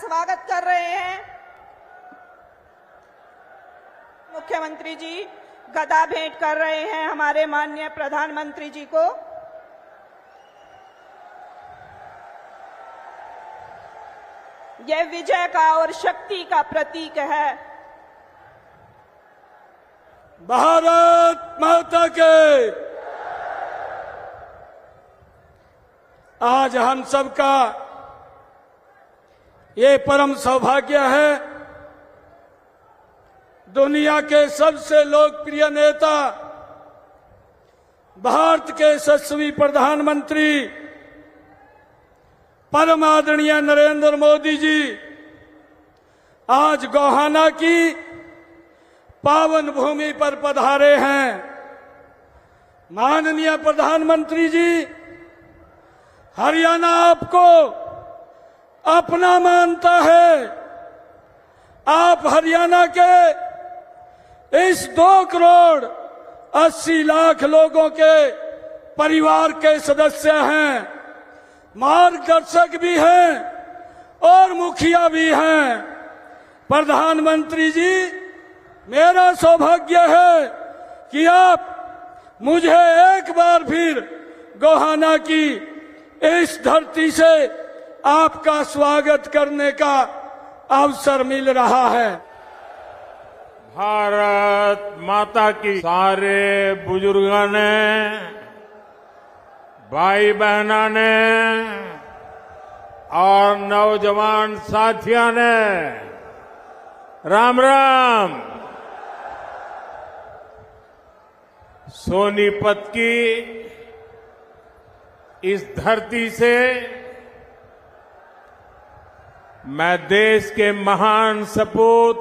स्वागत कर रहे हैं। मुख्यमंत्री जी गदा भेंट कर रहे हैं हमारे माननीय प्रधानमंत्री जी को। यह विजय का और शक्ति का प्रतीक है। भारत माता के। आज हम सबका ये परम सौभाग्य है, दुनिया के सबसे लोकप्रिय नेता, भारत के यशस्वी प्रधानमंत्री परम आदरणीय नरेंद्र मोदी जी आज गोहाना की पावन भूमि पर पधारे हैं। माननीय प्रधानमंत्री जी, हरियाणा आपको अपना मानता है। आप हरियाणा के इस 2 करोड़ 80 लाख लोगों के परिवार के सदस्य हैं, मार्गदर्शक भी हैं और मुखिया भी हैं। प्रधानमंत्री जी, मेरा सौभाग्य है कि आप मुझे एक बार फिर गोहाना की इस धरती से आपका स्वागत करने का अवसर मिल रहा है। भारत माता की। सारे बुजुर्गों ने, भाई बहना ने और नौजवान साथियों ने राम राम। सोनीपत की इस धरती से मैं देश के महान सपूत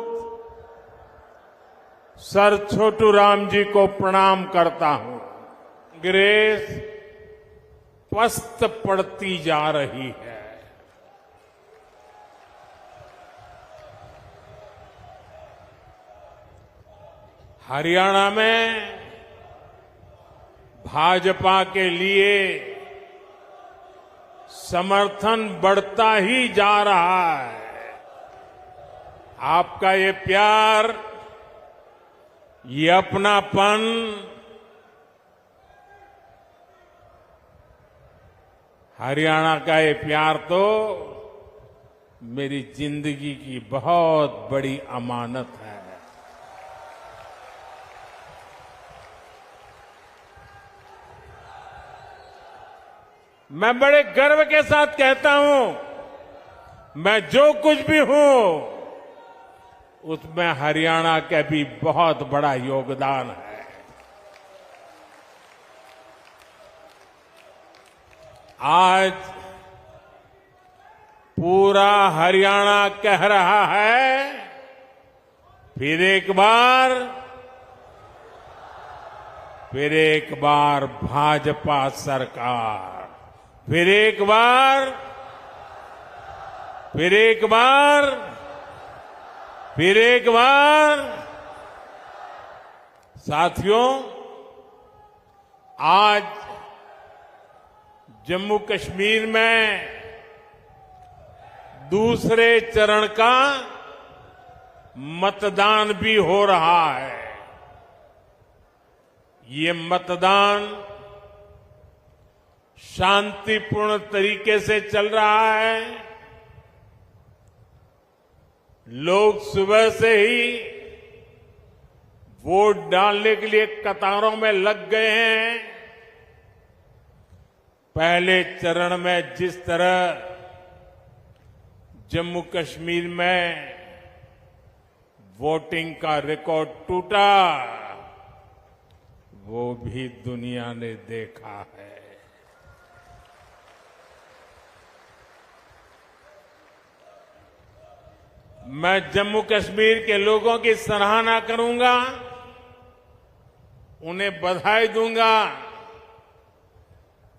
सर छोटू राम जी को प्रणाम करता हूं। अंग्रेज पस्त पड़ती जा रही है। हरियाणा में भाजपा के लिए समर्थन बढ़ता ही जा रहा है। आपका ये प्यार, ये अपनापन हरियाणा का ये प्यार तो मेरी जिंदगी की बहुत बड़ी अमानत है। मैं बड़े गर्व के साथ कहता हूं, मैं जो कुछ भी हूं उसमें हरियाणा का भी बहुत बड़ा योगदान है। आज पूरा हरियाणा कह रहा है, फिर एक बार भाजपा सरकार, फिर एक बार। साथियों, आज जम्मू कश्मीर में दूसरे चरण का मतदान भी हो रहा है। ये मतदान शांतिपूर्ण तरीके से चल रहा है। लोग सुबह से ही वोट डालने के लिए कतारों में लग गए हैं। पहले चरण में जिस तरह जम्मू कश्मीर में वोटिंग का रिकॉर्ड टूटा, वो भी दुनिया ने देखा है। मैं जम्मू कश्मीर के लोगों की सराहना करूंगा, उन्हें बधाई दूंगा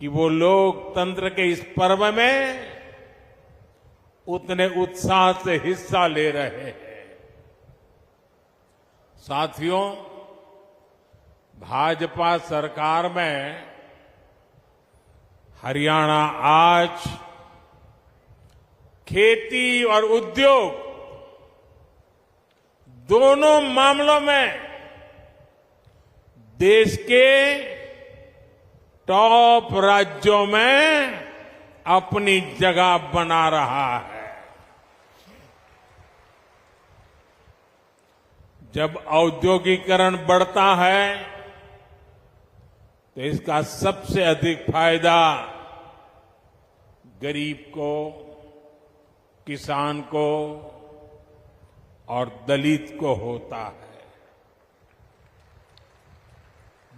कि वो लोकतंत्र के इस पर्व में उतने उत्साह से हिस्सा ले रहे हैं। साथियों, भाजपा सरकार में हरियाणा आज खेती और उद्योग दोनों मामलों में देश के टॉप राज्यों में अपनी जगह बना रहा है। जब औद्योगिकरण बढ़ता है तो इसका सबसे अधिक फायदा गरीब को, किसान को और दलित को होता है।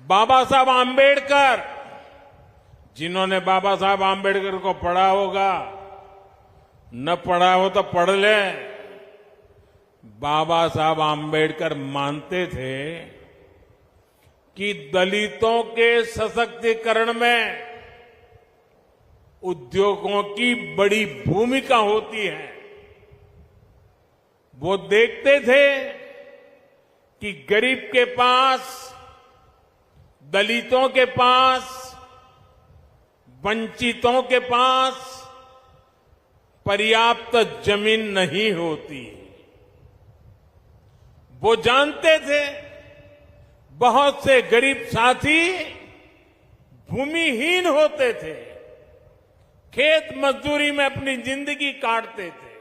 बाबा साहब आम्बेडकर, जिन्होंने बाबा साहब आम्बेडकर को पढ़ा होगा, न पढ़ा हो तो पढ़ ले। बाबा साहब आम्बेडकर मानते थे कि दलितों के सशक्तिकरण में उद्योगों की बड़ी भूमिका होती है। वो देखते थे कि गरीब के पास, दलितों के पास, वंचितों के पास पर्याप्त जमीन नहीं होती। वो जानते थे बहुत से गरीब साथी भूमिहीन होते थे, खेत मजदूरी में अपनी जिंदगी काटते थे।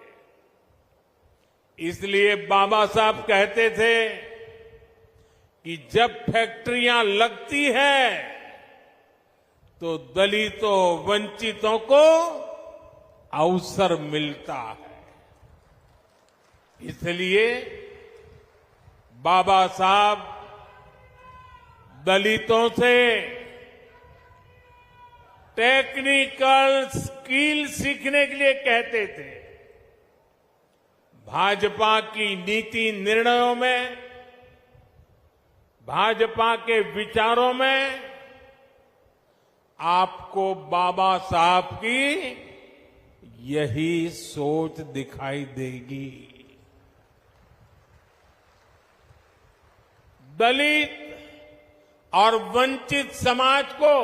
इसलिए बाबा साहब कहते थे कि जब फैक्ट्रियां लगती है तो दलितों, वंचितों को अवसर मिलता है। इसलिए बाबा साहब दलितों से टेक्निकल स्किल सीखने के लिए कहते थे। भाजपा की नीति निर्णयों में, भाजपा के विचारों में आपको बाबा साहब की यही सोच दिखाई देगी। दलित और वंचित समाज को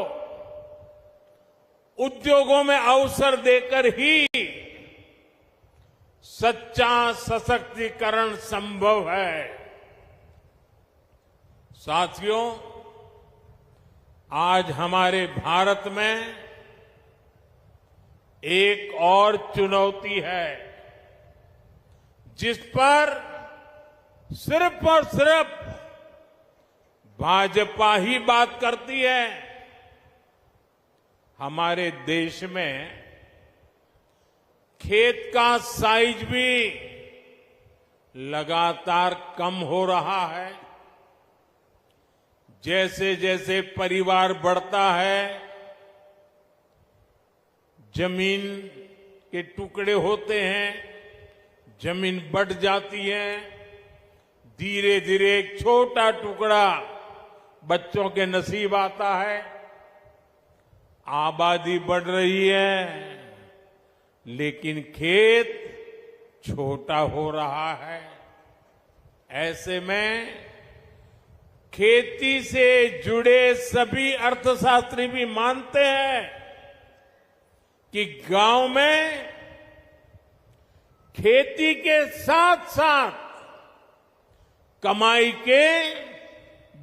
उद्योगों में अवसर देकर ही सच्चा सशक्तिकरण संभव है। साथियों, आज हमारे भारत में एक और चुनौती है जिस पर सिर्फ और सिर्फ भाजपा ही बात करती है। हमारे देश में खेत का साइज भी लगातार कम हो रहा है। जैसे जैसे परिवार बढ़ता है, जमीन के टुकड़े होते हैं, जमीन बढ़ जाती है। धीरे धीरे एक छोटा टुकड़ा बच्चों के नसीब आता है। आबादी बढ़ रही है, लेकिन खेत छोटा हो रहा है। ऐसे में खेती से जुड़े सभी अर्थशास्त्री भी मानते हैं कि गांव में खेती के साथ साथ कमाई के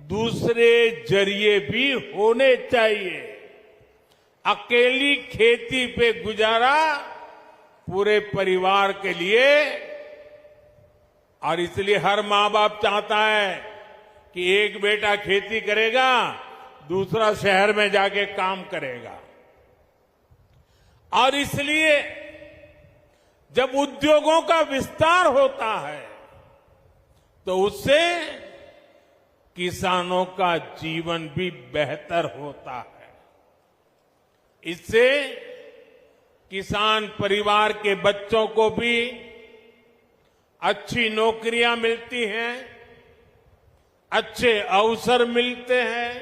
दूसरे जरिए भी होने चाहिए। अकेली खेती पे गुजारा पूरे परिवार के लिए, और इसलिए हर मां बाप चाहता है कि एक बेटा खेती करेगा, दूसरा शहर में जाके काम करेगा। और इसलिए जब उद्योगों का विस्तार होता है तो उससे किसानों का जीवन भी बेहतर होता है। इससे किसान परिवार के बच्चों को भी अच्छी नौकरियां मिलती हैं, अच्छे अवसर मिलते हैं।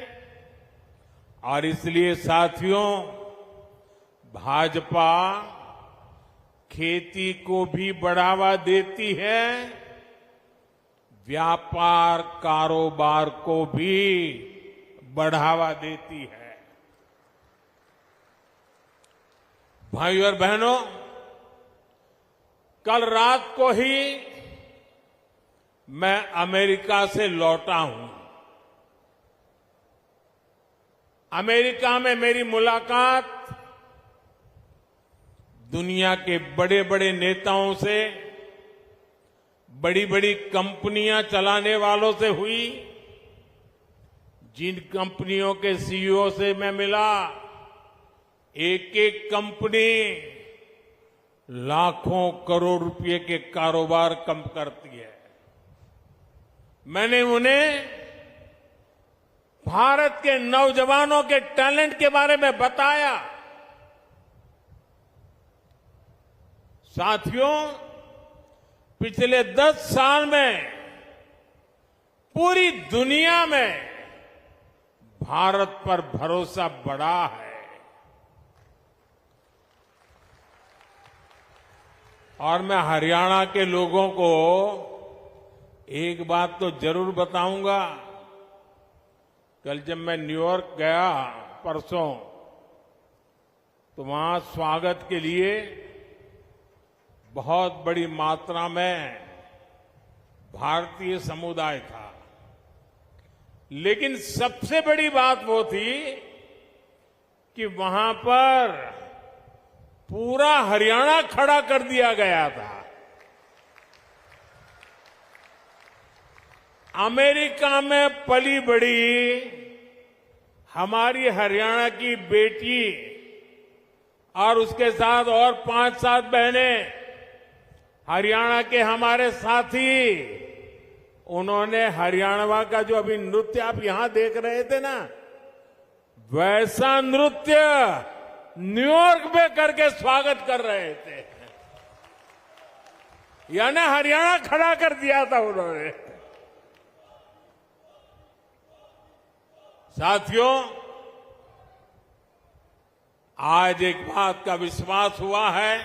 और इसलिए साथियों, भाजपा खेती को भी बढ़ावा देती है, व्यापार कारोबार को भी बढ़ावा देती है। भाइयों और बहनों, कल रात को ही मैं अमेरिका से लौटा हूं। अमेरिका में मेरी मुलाकात दुनिया के बड़े बड़े नेताओं से, बड़ी बड़ी कंपनियां चलाने वालों से हुई। जिन कंपनियों के सीईओ से मैं मिला, एक एक कंपनी लाखों करोड़ रुपए के कारोबार कम करती है। मैंने उन्हें भारत के नौजवानों के टैलेंट के बारे में बताया। साथियों, पिछले 10 साल में पूरी दुनिया में भारत पर भरोसा बढ़ा है। और मैं हरियाणा के लोगों को एक बात तो जरूर बताऊंगा। कल जब मैं न्यूयॉर्क गया परसों, तो वहां स्वागत के लिए बहुत बड़ी मात्रा में भारतीय समुदाय था। लेकिन सबसे बड़ी बात वो थी कि वहां पर पूरा हरियाणा खड़ा कर दिया गया था। अमेरिका में पली बड़ी हमारी हरियाणा की बेटी और उसके साथ और 5-7 बहनें, हरियाणा के हमारे साथी, उन्होंने हरियाणा का जो अभी नृत्य आप यहां देख रहे थे ना, वैसा नृत्य न्यूयॉर्क में करके स्वागत कर रहे थे। यानी हरियाणा खड़ा कर दिया था उन्होंने। साथियों, आज एक बात का विश्वास हुआ है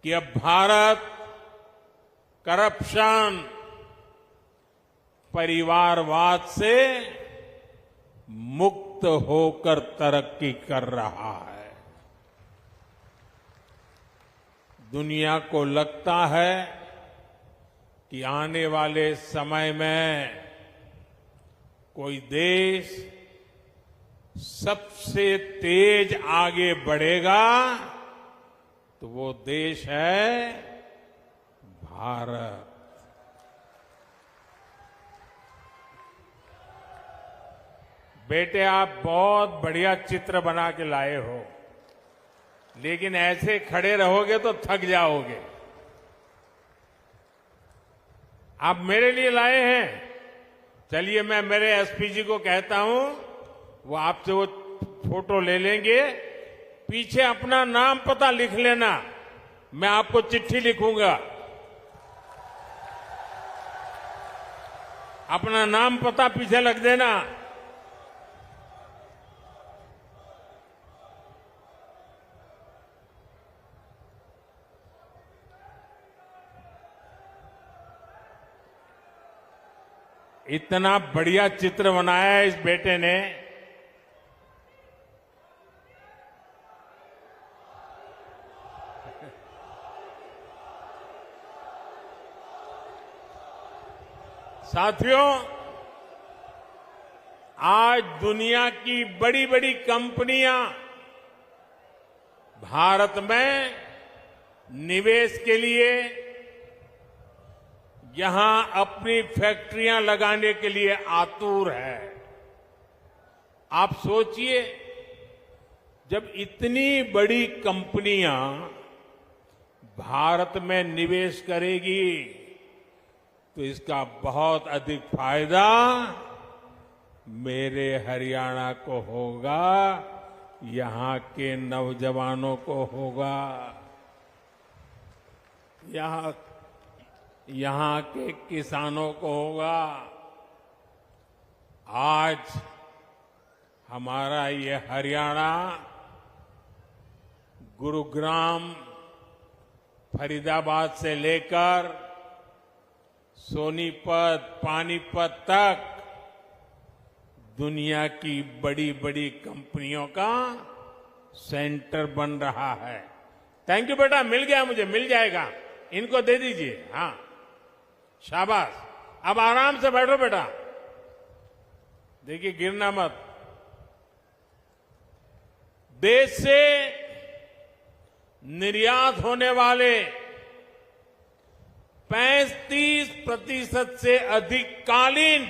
कि अब भारत करप्शन, परिवारवाद से मुक्त होकर तरक्की कर रहा है। दुनिया को लगता है कि आने वाले समय में कोई देश सबसे तेज आगे बढ़ेगा तो वो देश है भारत। बेटे, आप बहुत बढ़िया चित्र बना के लाए हो, लेकिन ऐसे खड़े रहोगे तो थक जाओगे। आप मेरे लिए लाए हैं। चलिए, मैं मेरे एसपी जी को कहता हूं, वो आपसे वो फोटो ले लेंगे। पीछे अपना नाम पता लिख लेना, मैं आपको चिट्ठी लिखूंगा। अपना नाम पता पीछे लिख देना। इतना बढ़िया चित्र बनाया है इस बेटे ने। साथियों, आज दुनिया की बड़ी बड़ी कंपनियां भारत में निवेश के लिए, यहां अपनी फैक्ट्रियां लगाने के लिए आतुर है। आप सोचिए, जब इतनी बड़ी कंपनियां भारत में निवेश करेगी तो इसका बहुत अधिक फायदा मेरे हरियाणा को होगा, यहां के नौजवानों को होगा, यहां के किसानों को होगा। आज हमारा ये हरियाणा गुरुग्राम, फरीदाबाद से लेकर सोनीपत, पानीपत तक दुनिया की बड़ी बड़ी कंपनियों का सेंटर बन रहा है। थैंक यू बेटा, मिल गया मुझे, मिल जाएगा, इनको दे दीजिए। हाँ, शाबाश। अब आराम से बैठो बेटा, देखिए गिरना मत। देश से निर्यात होने वाले 35% से अधिक कालीन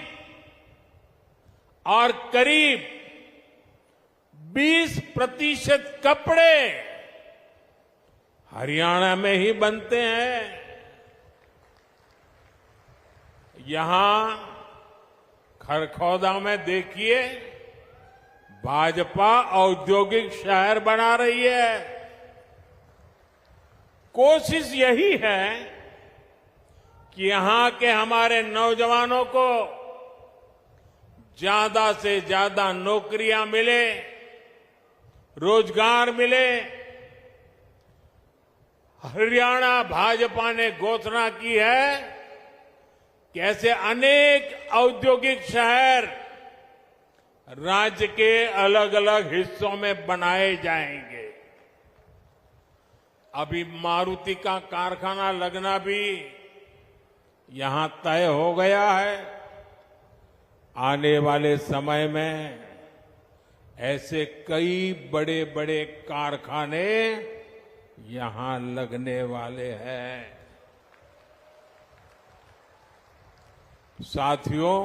और करीब 20% कपड़े हरियाणा में ही बनते हैं। यहां खरखौदा में देखिए, भाजपा औद्योगिक शहर बना रही है। कोशिश यही है कि यहां के हमारे नौजवानों को ज्यादा से ज्यादा नौकरियां मिले, रोजगार मिले। हरियाणा भाजपा ने घोषणा की है कि ऐसे अनेक औद्योगिक शहर राज्य के अलग अलग हिस्सों में बनाए जाएंगे। अभी मारुति का कारखाना लगना भी यहां तय हो गया है। आने वाले समय में ऐसे कई बड़े बड़े कारखाने यहां लगने वाले हैं। साथियों,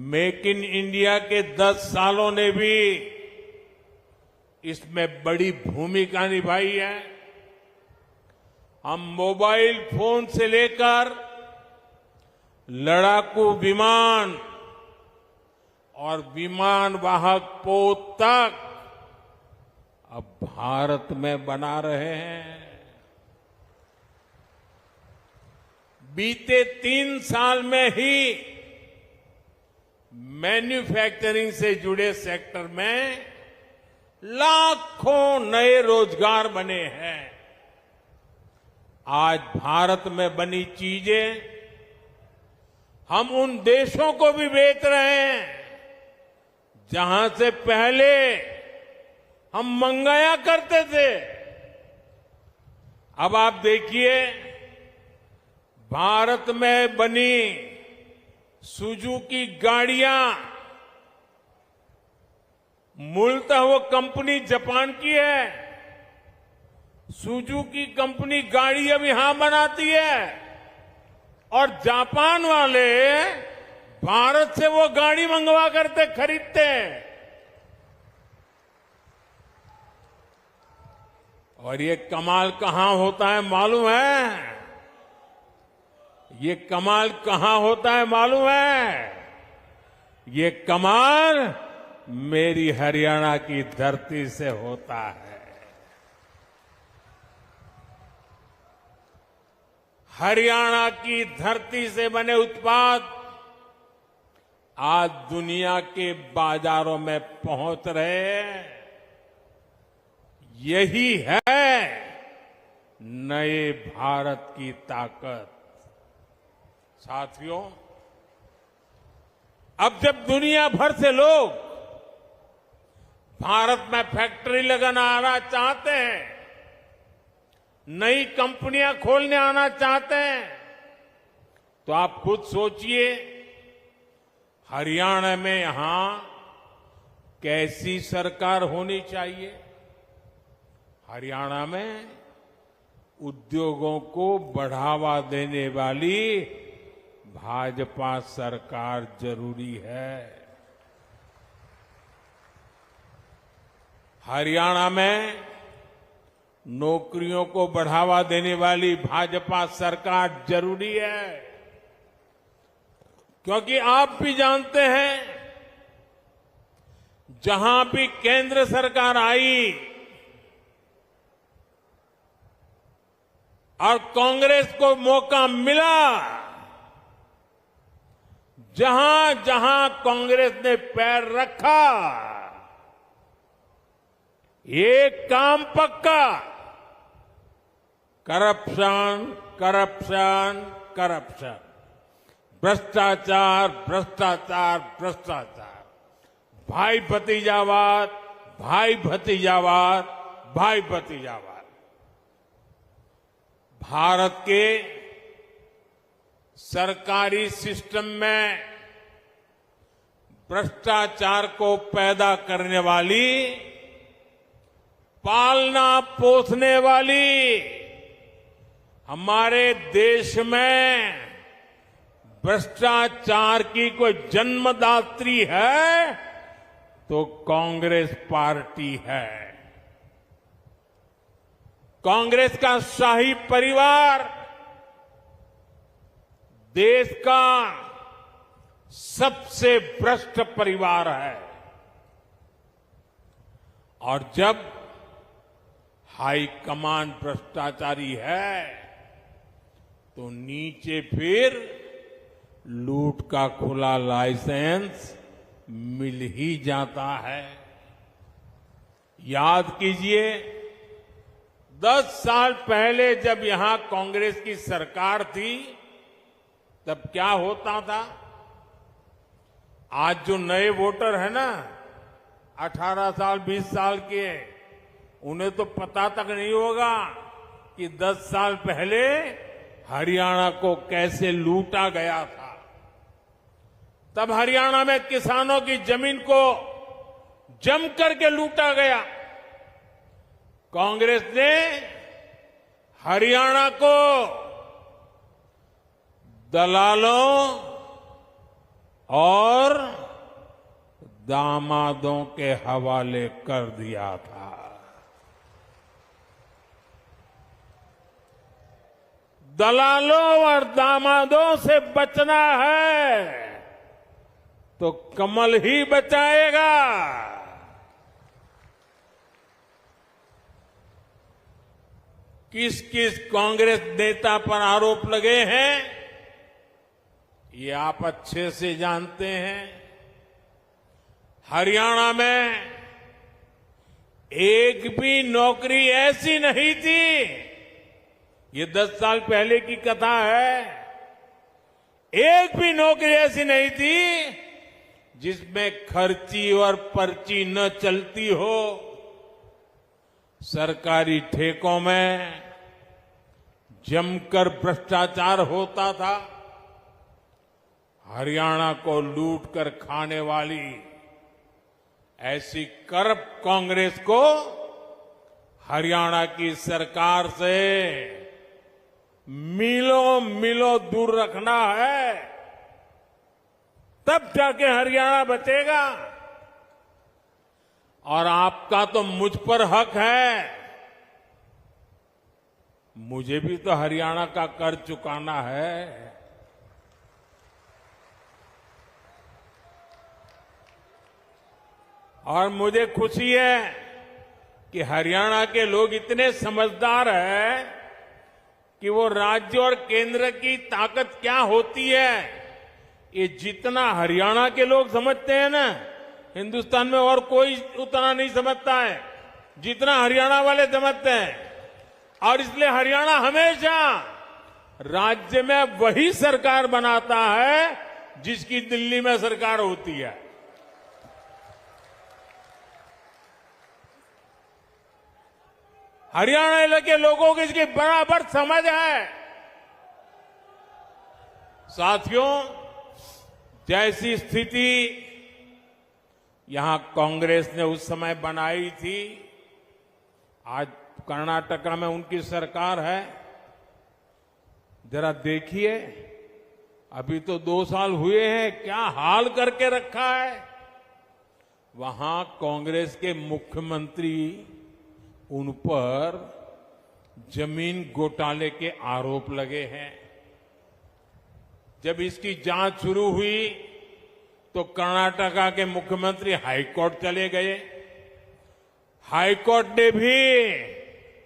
मेक इन इंडिया के 10 सालों ने भी इसमें बड़ी भूमिका निभाई है। हम मोबाइल फोन से लेकर लड़ाकू विमान और विमान वाहक पोत तक अब भारत में बना रहे हैं। बीते 3 साल में ही मैन्युफैक्चरिंग से जुड़े सेक्टर में लाखों नए रोजगार बने हैं। आज भारत में बनी चीजें हम उन देशों को भी बेच रहे हैं जहां से पहले हम मंगाया करते थे। अब आप देखिए, भारत में बनी सुजुकी गाड़ियां, मूलतः वो कंपनी जापान की है। सुजुकी कंपनी गाड़ी अब यहां बनाती है और जापान वाले भारत से वो गाड़ी मंगवा करते खरीदते हैं। और ये कमाल कहां होता है मालूम है? ये कमाल कहां होता है मालूम है? ये कमाल मेरी हरियाणा की धरती से होता है। हरियाणा की धरती से बने उत्पाद आज दुनिया के बाजारों में पहुंच रहे हैं। यही है नए भारत की ताकत। साथियों, अब जब दुनिया भर से लोग भारत में फैक्ट्री लगाना चाहते हैं, नई कंपनियां खोलने आना चाहते हैं, तो आप खुद सोचिए हरियाणा में यहां कैसी सरकार होनी चाहिए। हरियाणा में उद्योगों को बढ़ावा देने वाली भाजपा सरकार जरूरी है। हरियाणा में नौकरियों को बढ़ावा देने वाली भाजपा सरकार जरूरी है, क्योंकि आप भी जानते हैं जहां भी केंद्र सरकार आई और कांग्रेस को मौका मिला, जहां जहां कांग्रेस ने पैर रखा, एक काम पक्का, करप्शन, करप्शन, करप्शन, भ्रष्टाचार, भ्रष्टाचार, भ्रष्टाचार, भाई भतीजावाद, भाई भतीजावाद, भाई भतीजावाद। भारत के सरकारी सिस्टम में भ्रष्टाचार को पैदा करने वाली, पालना पोसने वाली, हमारे देश में भ्रष्टाचार की कोई जन्मदात्री है तो कांग्रेस पार्टी है। कांग्रेस का शाही परिवार देश का सबसे भ्रष्ट परिवार है। और जब हाई कमान भ्रष्टाचारी है तो नीचे फिर लूट का खुला लाइसेंस मिल ही जाता है। याद कीजिए, 10 साल पहले जब यहां कांग्रेस की सरकार थी तब क्या होता था। आज जो नए वोटर है ना, 18 साल 20 साल के, उन्हें तो पता तक नहीं होगा कि 10 साल पहले हरियाणा को कैसे लूटा गया था। तब हरियाणा में किसानों की जमीन को जम करके लूटा गया। कांग्रेस ने हरियाणा को दलालों और दामादों के हवाले कर दिया था। दलालों और दामादों से बचना है तो कमल ही बचाएगा। किस किस कांग्रेस नेता पर आरोप लगे हैं ये आप अच्छे से जानते हैं। हरियाणा में एक भी नौकरी ऐसी नहीं थी, ये 10 साल पहले की कथा है, एक भी नौकरी ऐसी नहीं थी जिसमें खर्ची और पर्ची न चलती हो। सरकारी ठेकों में जमकर भ्रष्टाचार होता था। हरियाणा को लूट कर खाने वाली ऐसी करप्ट कांग्रेस को हरियाणा की सरकार से मीलों मीलों दूर रखना है, तब जाके हरियाणा बचेगा। और आपका तो मुझ पर हक है, मुझे भी तो हरियाणा का कर चुकाना है। और मुझे खुशी है कि हरियाणा के लोग इतने समझदार हैं कि वो राज्य और केंद्र की ताकत क्या होती है ये जितना हरियाणा के लोग समझते हैं ना, हिंदुस्तान में और कोई उतना नहीं समझता है जितना हरियाणा वाले समझते हैं। और इसलिए हरियाणा हमेशा राज्य में वही सरकार बनाता है जिसकी दिल्ली में सरकार होती है। हरियाणा के लोगों को इसकी बराबर समझ है। साथियों, जैसी स्थिति यहां कांग्रेस ने उस समय बनाई थी, आज कर्नाटका में उनकी सरकार है। जरा देखिए, अभी तो 2 साल हुए हैं, क्या हाल करके रखा है। वहां कांग्रेस के मुख्यमंत्री, उन पर जमीन घोटाले के आरोप लगे हैं। जब इसकी जांच शुरू हुई तो कर्नाटका के मुख्यमंत्री हाईकोर्ट चले गए। हाईकोर्ट ने भी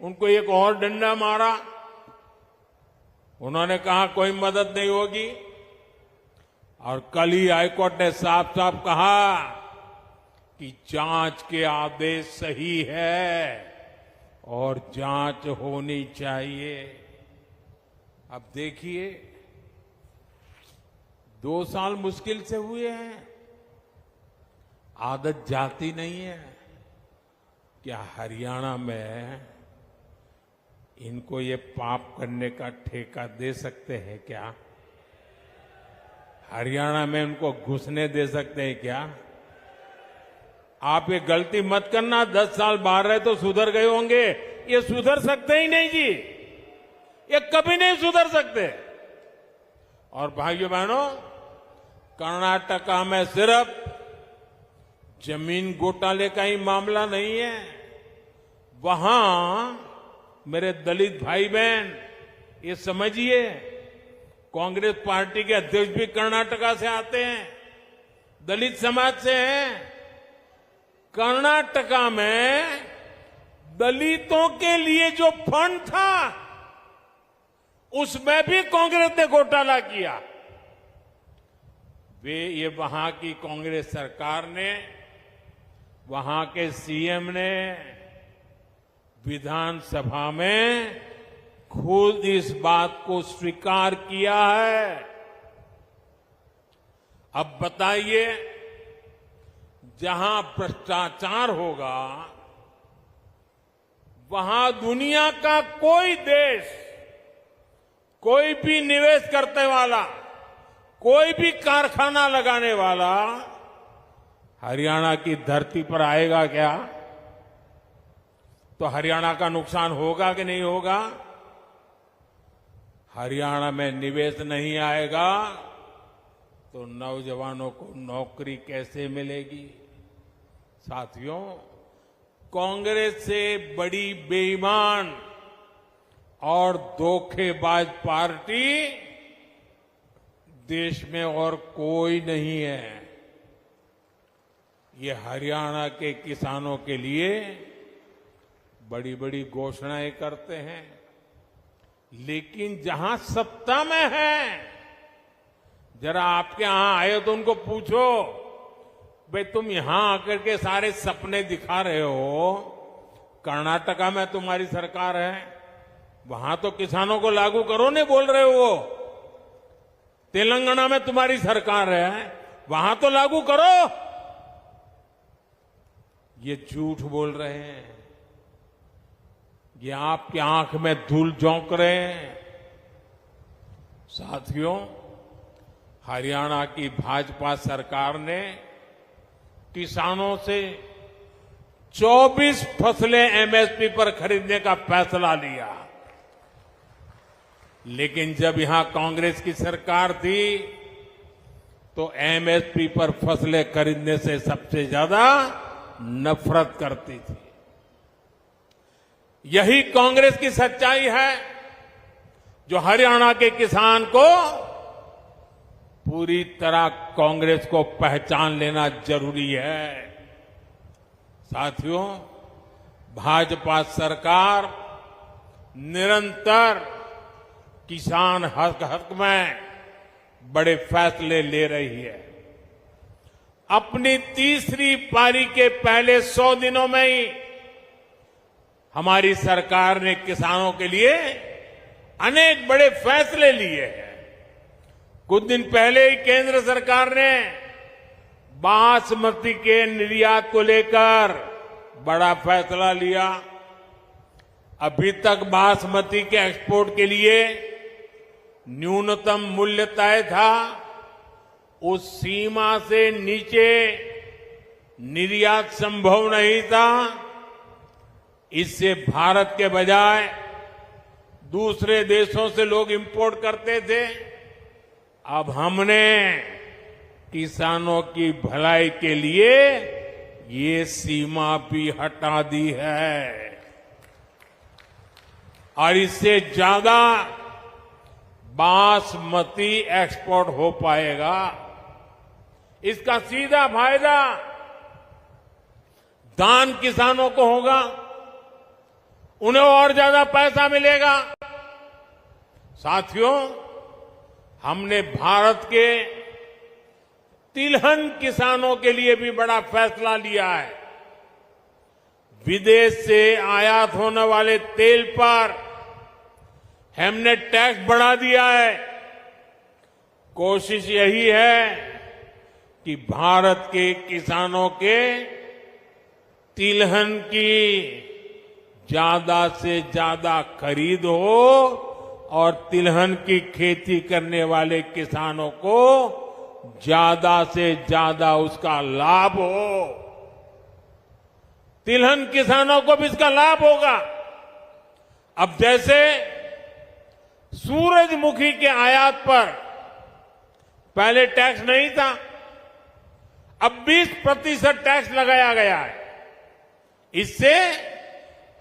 उनको एक और डंडा मारा। उन्होंने कहा कोई मदद नहीं होगी। और कल ही हाईकोर्ट ने साफ साफ कहा कि जांच के आदेश सही है और जांच होनी चाहिए। अब देखिए, 2 साल मुश्किल से हुए हैं, आदत जाती नहीं है। क्या हरियाणा में इनको ये पाप करने का ठेका दे सकते हैं क्या? हरियाणा में उनको घुसने दे सकते हैं क्या? आप ये गलती मत करना। 10 साल बाहर रहे तो सुधर गए होंगे, ये सुधर सकते ही नहीं जी, ये कभी नहीं सुधर सकते। और भाइयों बहनों, कर्नाटका में सिर्फ जमीन घोटाले का ही मामला नहीं है, वहां मेरे दलित भाई बहन ये समझिए, कांग्रेस पार्टी के अध्यक्ष भी कर्नाटका से आते हैं, दलित समाज से हैं। कर्नाटका में दलितों के लिए जो फंड था उसमें भी कांग्रेस ने घोटाला किया। ये वहां की कांग्रेस सरकार ने, वहां के सीएम ने विधानसभा में खुद इस बात को स्वीकार किया है। अब बताइए, जहां भ्रष्टाचार होगा वहां दुनिया का कोई देश, कोई भी निवेश करने वाला, कोई भी कारखाना लगाने वाला हरियाणा की धरती पर आएगा क्या? तो हरियाणा का नुकसान होगा कि नहीं होगा? हरियाणा में निवेश नहीं आएगा तो नौजवानों को नौकरी कैसे मिलेगी? साथियों, कांग्रेस से बड़ी बेईमान और धोखेबाज पार्टी देश में और कोई नहीं है। ये हरियाणा के किसानों के लिए बड़ी बड़ी घोषणाएं करते हैं, लेकिन जहां सत्ता में है, जरा आपके यहां आए तो उनको पूछो, भाई तुम यहां आकर के सारे सपने दिखा रहे हो, कर्नाटका में तुम्हारी सरकार है, वहां तो किसानों को लागू करो नहीं बोल रहे हो। तेलंगाना में तुम्हारी सरकार है, वहां तो लागू करो। ये झूठ बोल रहे हैं, ये आपकी आंख में धूल झोंक रहे हैं। साथियों, हरियाणा की भाजपा सरकार ने किसानों से 24 फसलें एमएसपी पर खरीदने का फैसला लिया, लेकिन जब यहां कांग्रेस की सरकार थी तो एमएसपी पर फसलें खरीदने से सबसे ज्यादा नफरत करती थी। यही कांग्रेस की सच्चाई है जो हरियाणा के किसान को पूरी तरह कांग्रेस को पहचान लेना जरूरी है। साथियों, भाजपा सरकार निरंतर किसान हक में बड़े फैसले ले रही है। अपनी तीसरी पारी के पहले 100 दिनों में ही हमारी सरकार ने किसानों के लिए अनेक बड़े फैसले लिए हैं। कुछ दिन पहले ही केंद्र सरकार ने बासमती के निर्यात को लेकर बड़ा फैसला लिया। अभी तक बासमती के एक्सपोर्ट के लिए न्यूनतम मूल्य तय था, उस सीमा से नीचे निर्यात संभव नहीं था। इससे भारत के बजाय दूसरे देशों से लोग इंपोर्ट करते थे। अब हमने किसानों की भलाई के लिए ये सीमा भी हटा दी है और इससे ज्यादा बासमती एक्सपोर्ट हो पाएगा। इसका सीधा फायदा धान किसानों को होगा, उन्हें और ज्यादा पैसा मिलेगा। साथियों, हमने भारत के तिलहन किसानों के लिए भी बड़ा फैसला लिया है। विदेश से आयात होने वाले तेल पर हमने टैक्स बढ़ा दिया है। कोशिश यही है कि भारत के किसानों के तिलहन की ज्यादा से ज्यादा खरीद हो और तिलहन की खेती करने वाले किसानों को ज्यादा से ज्यादा उसका लाभ हो। तिलहन किसानों को भी इसका लाभ होगा। अब जैसे सूरजमुखी के आयात पर पहले टैक्स नहीं था, अब 20% टैक्स लगाया गया है। इससे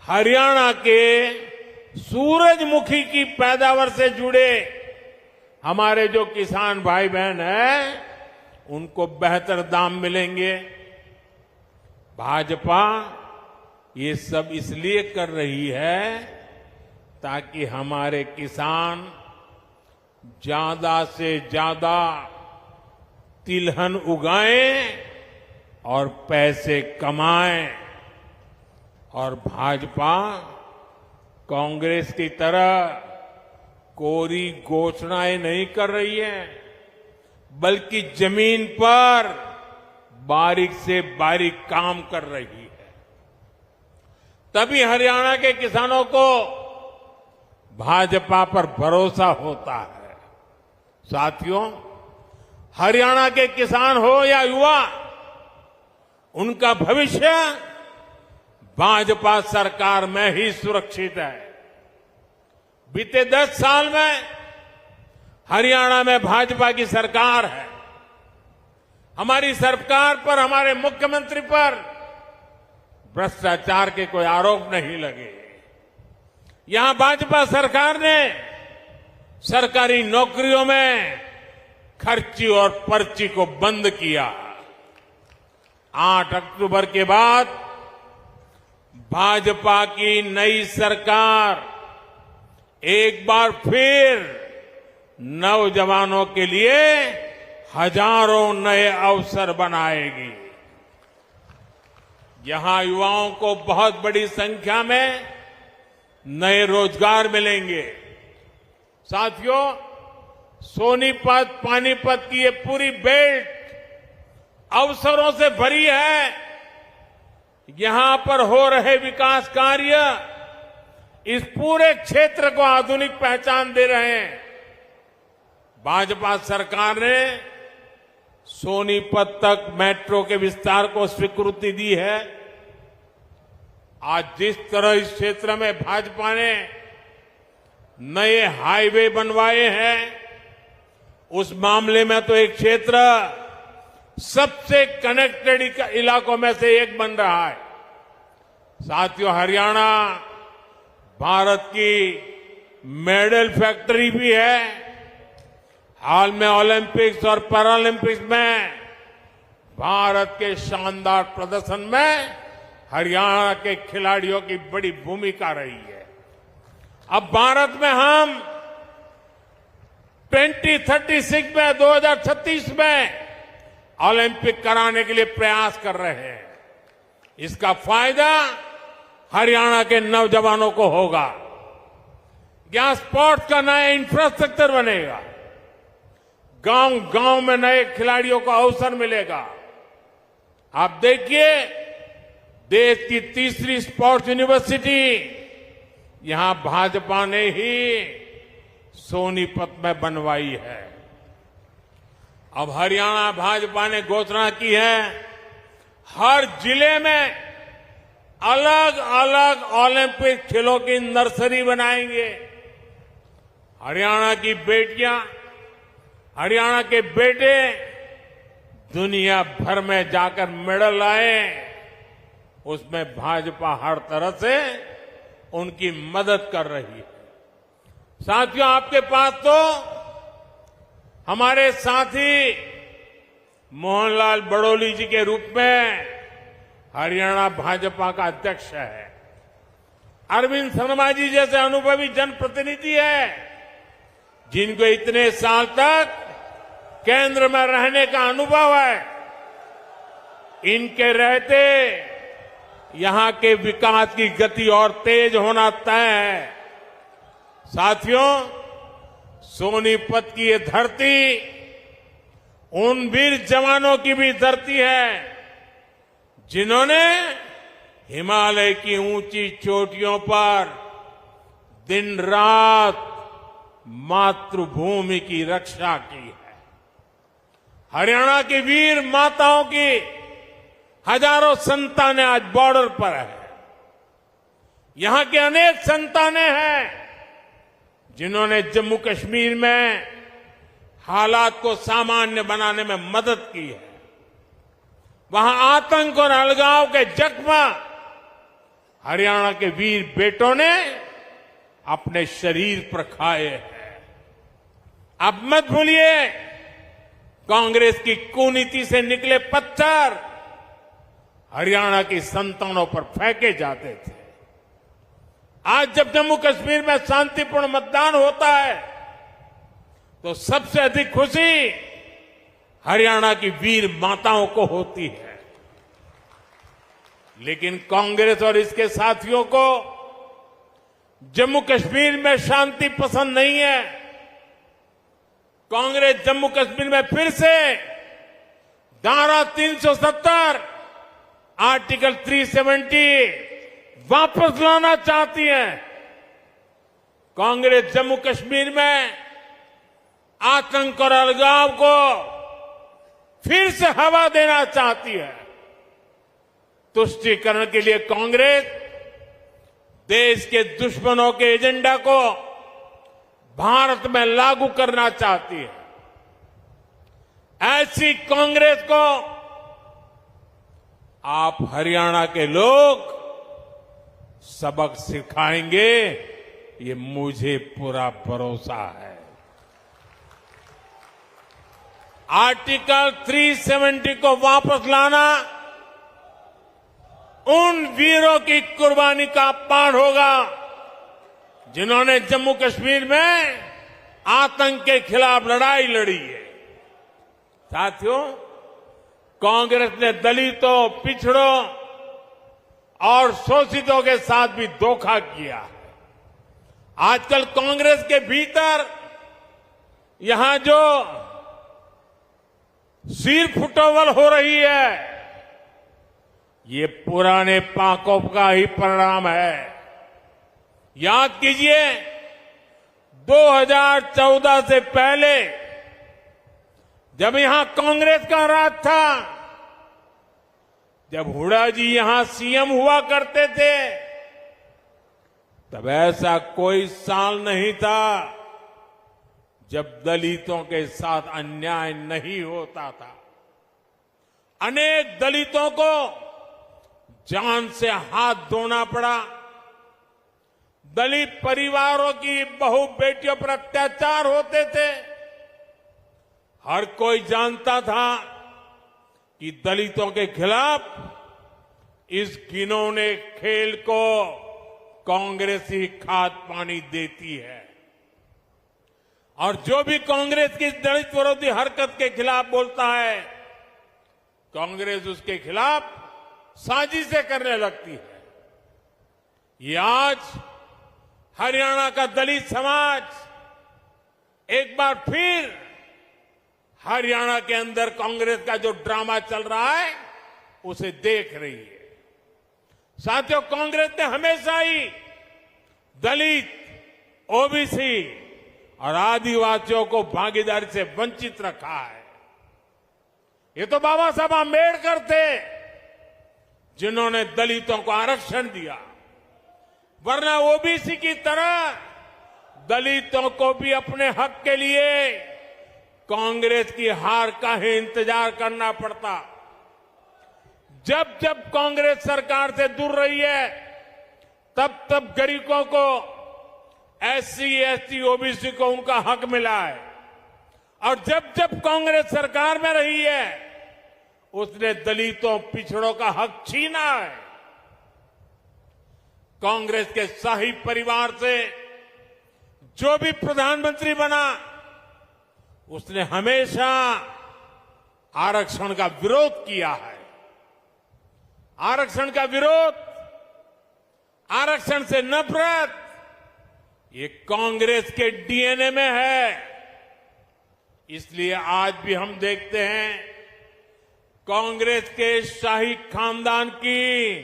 हरियाणा के सूरजमुखी की पैदावार से जुड़े हमारे जो किसान भाई बहन हैं, उनको बेहतर दाम मिलेंगे। भाजपा ये सब इसलिए कर रही है ताकि हमारे किसान ज्यादा से ज्यादा तिलहन उगाएं और पैसे कमाएं। और भाजपा कांग्रेस की तरह कोरी घोषणाएं नहीं कर रही है, बल्कि जमीन पर बारीक से बारीक काम कर रही है। तभी हरियाणा के किसानों को भाजपा पर भरोसा होता है। साथियों, हरियाणा के किसान हो या युवा, उनका भविष्य भाजपा सरकार में ही सुरक्षित है। बीते 10 साल में हरियाणा में भाजपा की सरकार है। हमारी सरकार पर, हमारे मुख्यमंत्री पर भ्रष्टाचार के कोई आरोप नहीं लगे। यहां भाजपा सरकार ने सरकारी नौकरियों में खर्ची और पर्ची को बंद किया। 8 अक्टूबर के बाद भाजपा की नई सरकार एक बार फिर नौजवानों के लिए हजारों नए अवसर बनाएगी। यहां युवाओं को बहुत बड़ी संख्या में नए रोजगार मिलेंगे। साथियों, सोनीपत, पानीपत की ये पूरी बेल्ट अवसरों से भरी है। यहां पर हो रहे विकास कार्य इस पूरे क्षेत्र को आधुनिक पहचान दे रहे हैं। भाजपा सरकार ने सोनीपत तक मेट्रो के विस्तार को स्वीकृति दी है। आज जिस तरह इस क्षेत्र में भाजपा ने नए हाईवे बनवाए हैं, उस मामले में तो एक क्षेत्र सबसे कनेक्टेड इलाकों में से एक बन रहा है। साथियों, हरियाणा भारत की मेडल फैक्ट्री भी है। हाल में ओलंपिक्स और पैरालंपिक्स में भारत के शानदार प्रदर्शन में हरियाणा के खिलाड़ियों की बड़ी भूमिका रही है। अब भारत में हम 2036 में, 2036 में ओलंपिक कराने के लिए प्रयास कर रहे हैं। इसका फायदा हरियाणा के नौजवानों को होगा। यहां स्पोर्ट्स का नया इंफ्रास्ट्रक्चर बनेगा। गांव गांव में नए खिलाड़ियों को अवसर मिलेगा। आप देखिए, देश की तीसरी स्पोर्ट्स यूनिवर्सिटी यहां भाजपा ने ही सोनीपत में बनवाई है। अब हरियाणा भाजपा ने घोषणा की है, हर जिले में अलग अलग ओलंपिक खेलों की नर्सरी बनाएंगे। हरियाणा की बेटियां, हरियाणा के बेटे दुनिया भर में जाकर मेडल लाए, उसमें भाजपा हर तरह से उनकी मदद कर रही है। साथियों, आपके पास तो हमारे साथी मोहनलाल बड़ोली जी के रूप में हरियाणा भाजपा का अध्यक्ष है। अरविंद शर्मा जी जैसे अनुभवी जनप्रतिनिधि है, जिनको इतने साल तक केंद्र में रहने का अनुभव है। इनके रहते यहां के विकास की गति और तेज होना तय है। साथियों, सोनीपत की ये धरती उन वीर जवानों की भी धरती है, जिन्होंने हिमालय की ऊंची चोटियों पर दिन रात मातृभूमि की रक्षा की है। हरियाणा की वीर माताओं की हजारों संतानें आज बॉर्डर पर है। यहां के अनेक संतानें हैं जिन्होंने जम्मू कश्मीर में हालात को सामान्य बनाने में मदद की है। वहां आतंक और अलगाव के जख्म हरियाणा के वीर बेटों ने अपने शरीर पर खाए हैं। अब मत भूलिए, कांग्रेस की कुनीति से निकले पत्थर हरियाणा की संतानों पर फेंके जाते थे। आज जब जम्मू कश्मीर में शांतिपूर्ण मतदान होता है तो सबसे अधिक खुशी हरियाणा की वीर माताओं को होती है। लेकिन कांग्रेस और इसके साथियों को जम्मू कश्मीर में शांति पसंद नहीं है। कांग्रेस जम्मू कश्मीर में फिर से धारा 370, आर्टिकल 370 वापस लाना चाहती है। कांग्रेस जम्मू कश्मीर में आतंक और अलगाव को फिर से हवा देना चाहती है। तुष्टीकरण के लिए कांग्रेस देश के दुश्मनों के एजेंडा को भारत में लागू करना चाहती है। ऐसी कांग्रेस को आप हरियाणा के लोग सबक सिखाएंगे, ये मुझे पूरा भरोसा है। आर्टिकल 370 को वापस लाना उन वीरों की कुर्बानी का पाठ होगा जिन्होंने जम्मू कश्मीर में आतंक के खिलाफ लड़ाई लड़ी है। साथियों, कांग्रेस ने दलितों, पिछड़ों और शोषितों के साथ भी धोखा किया है। आजकल कांग्रेस के भीतर यहां जो सिर फुटोवल हो रही है, ये पुराने पाकों का ही परिणाम है। याद कीजिए, 2014 से पहले जब यहां कांग्रेस का राज था, जब हुड्डा जी यहां सीएम हुआ करते थे, तब ऐसा कोई साल नहीं था जब दलितों के साथ अन्याय नहीं होता था। अनेक दलितों को जान से हाथ धोना पड़ा। दलित परिवारों की बहु बेटियों पर अत्याचार होते थे। हर कोई जानता था कि दलितों के खिलाफ इस घिनौने खेल को कांग्रेस ही खाद पानी देती है। और जो भी कांग्रेस की दलित विरोधी हरकत के खिलाफ बोलता है, कांग्रेस उसके खिलाफ साजिशें करने लगती है। ये आज हरियाणा का दलित समाज एक बार फिर हरियाणा के अंदर कांग्रेस का जो ड्रामा चल रहा है उसे देख रही है। साथियों, कांग्रेस ने हमेशा ही दलित, ओबीसी और आदिवासियों को भागीदारी से वंचित रखा है। ये तो बाबा साहब आंबेडकर थे जिन्होंने दलितों को आरक्षण दिया, वरना ओबीसी की तरह दलितों को भी अपने हक के लिए कांग्रेस की हार का ही इंतजार करना पड़ता। जब जब कांग्रेस सरकार से दूर रही है, तब तब गरीबों को, एससी, एसटी, ओबीसी को उनका हक मिला है। और जब जब कांग्रेस सरकार में रही है, उसने दलितों, पिछड़ों का हक छीना है। कांग्रेस के शाही परिवार से जो भी प्रधानमंत्री बना, उसने हमेशा आरक्षण का विरोध किया है। आरक्षण का विरोध, आरक्षण से नफरत, ये कांग्रेस के डीएनए में है। इसलिए आज भी हम देखते हैं कांग्रेस के शाही खानदान की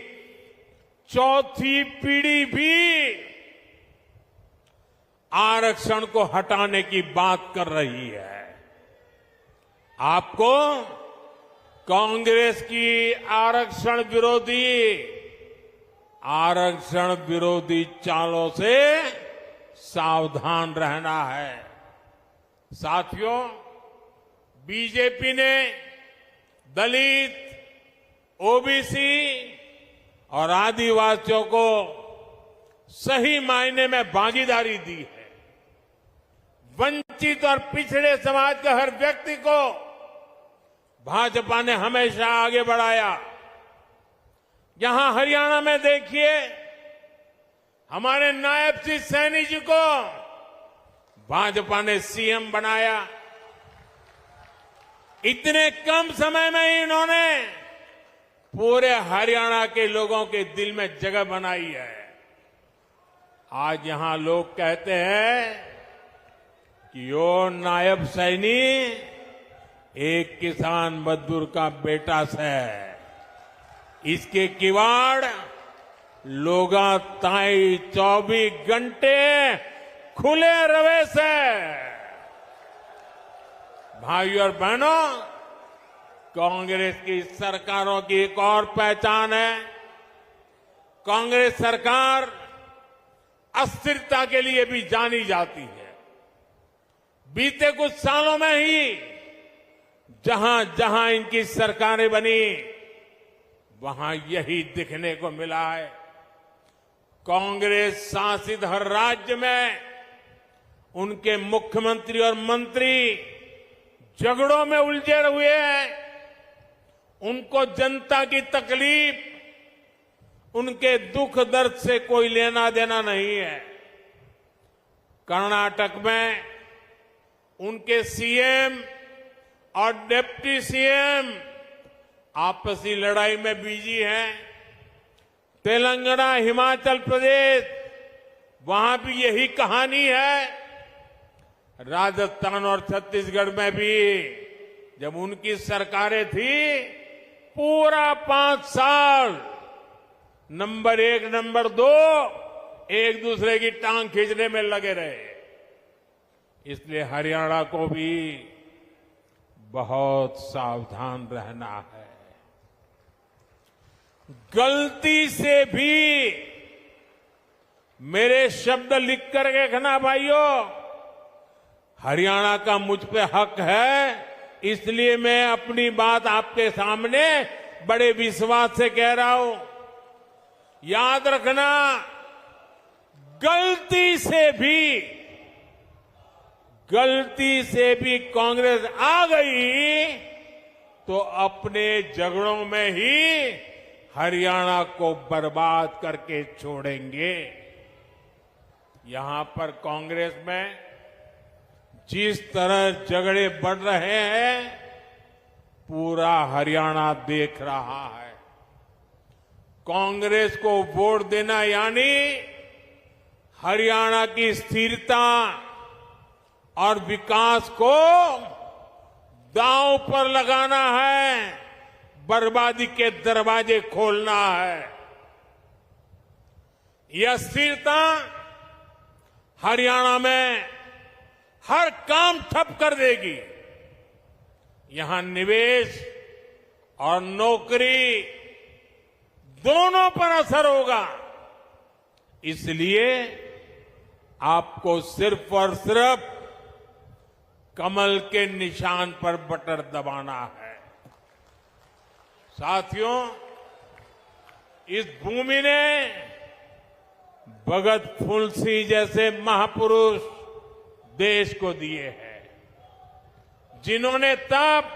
चौथी पीढ़ी भी आरक्षण को हटाने की बात कर रही है। आपको कांग्रेस की आरक्षण विरोधी चालों से सावधान रहना है। साथियों, बीजेपी ने दलित, ओबीसी और आदिवासियों को सही मायने में भागीदारी दी है। वंचित और पिछड़े समाज के हर व्यक्ति को भाजपा ने हमेशा आगे बढ़ाया। यहां हरियाणा में देखिए, हमारे नायब सिंह सैनी जी को भाजपा ने सीएम बनाया। इतने कम समय में ही इन्होंने पूरे हरियाणा के लोगों के दिल में जगह बनाई है। आज यहां लोग कहते हैं कि यो नायब सैनी एक किसान मजदूर का बेटा है। इसके किवाड़ लोगा ताई 24 घंटे खुले रवे से। भाइयों और बहनों, कांग्रेस की सरकारों की एक और पहचान है, कांग्रेस सरकार अस्थिरता के लिए भी जानी जाती है। बीते कुछ सालों में ही जहां जहां इनकी सरकारें बनी, वहां यही दिखने को मिला है। कांग्रेस शासित हर राज्य में उनके मुख्यमंत्री और मंत्री झगड़ों में उलझे हुए हैं। उनको जनता की तकलीफ, उनके दुख दर्द से कोई लेना देना नहीं है। कर्नाटक में उनके सीएम और डिप्टी सीएम आपसी लड़ाई में बिजी हैं। तेलंगाना, हिमाचल प्रदेश, वहां भी यही कहानी है। राजस्थान और छत्तीसगढ़ में भी जब उनकी सरकारें थी, पूरा 5 साल नंबर 1, नंबर 2 एक दूसरे की टांग खींचने में लगे रहे। इसलिए हरियाणा को भी बहुत सावधान रहना है। गलती से भी मेरे शब्द लिख कर रखना भाइयों, हरियाणा का मुझ पे हक है, इसलिए मैं अपनी बात आपके सामने बड़े विश्वास से कह रहा हूं। याद रखना, गलती से भी कांग्रेस आ गई तो अपने झगड़ों में ही हरियाणा को बर्बाद करके छोड़ेंगे। यहां पर कांग्रेस में जिस तरह झगड़े बढ़ रहे हैं, पूरा हरियाणा देख रहा है। कांग्रेस को वोट देना यानी हरियाणा की स्थिरता और विकास को दांव पर लगाना है, बर्बादी के दरवाजे खोलना है। यह स्थिरता हरियाणा में हर काम ठप कर देगी। यहां निवेश और नौकरी दोनों पर असर होगा। इसलिए आपको सिर्फ और सिर्फ कमल के निशान पर बटन दबाना है। साथियों, इस भूमि ने भगत फूल सिंह जैसे महापुरुष देश को दिए हैं, जिन्होंने तब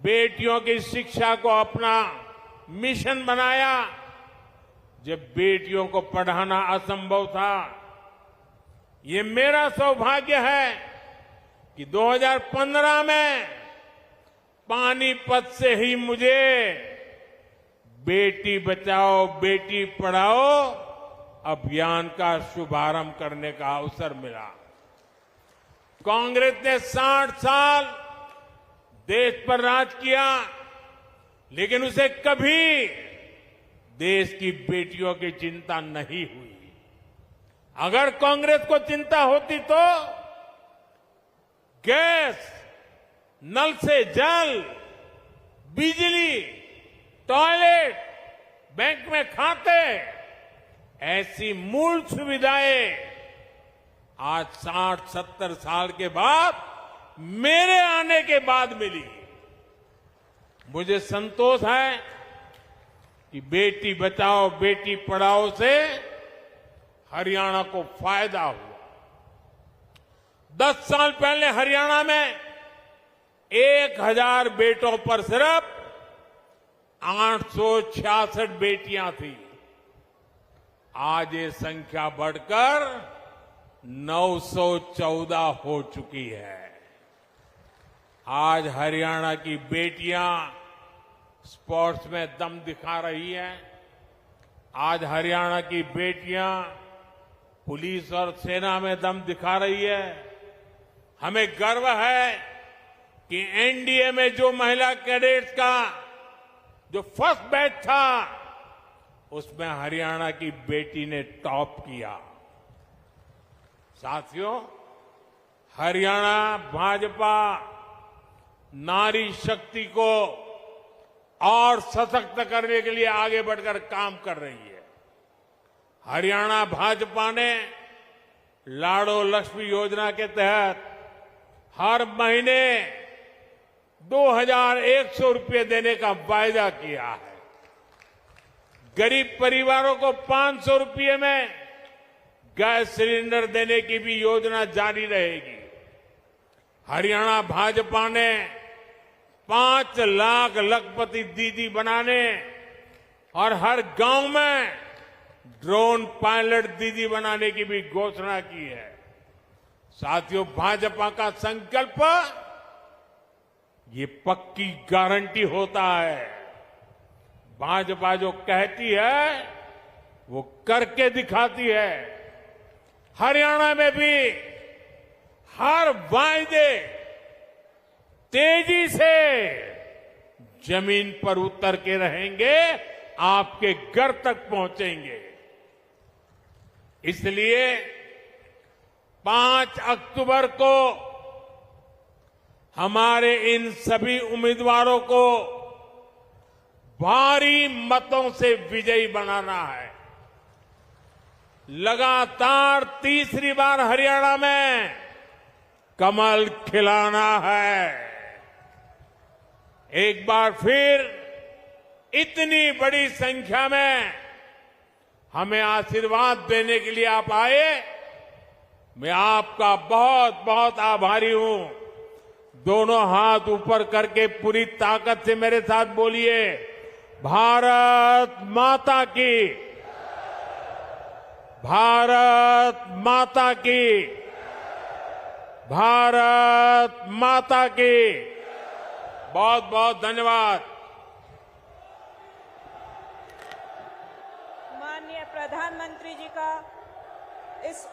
बेटियों की शिक्षा को अपना मिशन बनाया जब बेटियों को पढ़ाना असंभव था। ये मेरा सौभाग्य है कि 2015 में पानीपत से ही मुझे बेटी बचाओ बेटी पढ़ाओ अभियान का शुभारंभ करने का अवसर मिला। कांग्रेस ने 60 साल देश पर राज किया, लेकिन उसे कभी देश की बेटियों की चिंता नहीं हुई। अगर कांग्रेस को चिंता होती तो गैस, नल से जल, बिजली, टॉयलेट, बैंक में खाते, ऐसी मूल सुविधाएं आज 60-70 साल के बाद मेरे आने के बाद मिली। मुझे संतोष है कि बेटी बचाओ बेटी पढ़ाओ से हरियाणा को फायदा हुआ। 10 साल पहले हरियाणा में 1000 बेटों पर सिर्फ 866 बेटियां थी। आज ये संख्या बढ़कर 914 हो चुकी है। आज हरियाणा की बेटियां स्पोर्ट्स में दम दिखा रही हैं। आज हरियाणा की बेटियां पुलिस और सेना में दम दिखा रही है। हमें गर्व है कि एनडीए में जो महिला कैडेट्स का जो फर्स्ट बैच था, उसमें हरियाणा की बेटी ने टॉप किया। साथियों, हरियाणा भाजपा नारी शक्ति को और सशक्त करने के लिए आगे बढ़कर काम कर रही है। हरियाणा भाजपा ने लाड़ो लक्ष्मी योजना के तहत हर महीने 2100 रुपये देने का वायदा किया है। गरीब परिवारों को 500 रुपये में गैस सिलेंडर देने की भी योजना जारी रहेगी। हरियाणा भाजपा ने 5 लाख लखपति दीदी बनाने और हर गांव में ड्रोन पायलट दीदी बनाने की भी घोषणा की है। साथियों, भाजपा का संकल्प ये पक्की गारंटी होता है। भाजपा जो कहती है वो करके दिखाती है। हरियाणा में भी हर वायदे तेजी से जमीन पर उतर के रहेंगे, आपके घर तक पहुंचेंगे। इसलिए 5 अक्टूबर को हमारे इन सभी उम्मीदवारों को भारी मतों से विजयी बनाना है। लगातार तीसरी बार हरियाणा में कमल खिलाना है। एक बार फिर इतनी बड़ी संख्या में हमें आशीर्वाद देने के लिए आप आए, मैं आपका बहुत बहुत आभारी हूं। दोनों हाथ ऊपर करके पूरी ताकत से मेरे साथ बोलिए, भारत माता की, भारत माता की, भारत माता की। बहुत बहुत धन्यवाद। माननीय प्रधानमंत्री जी का इस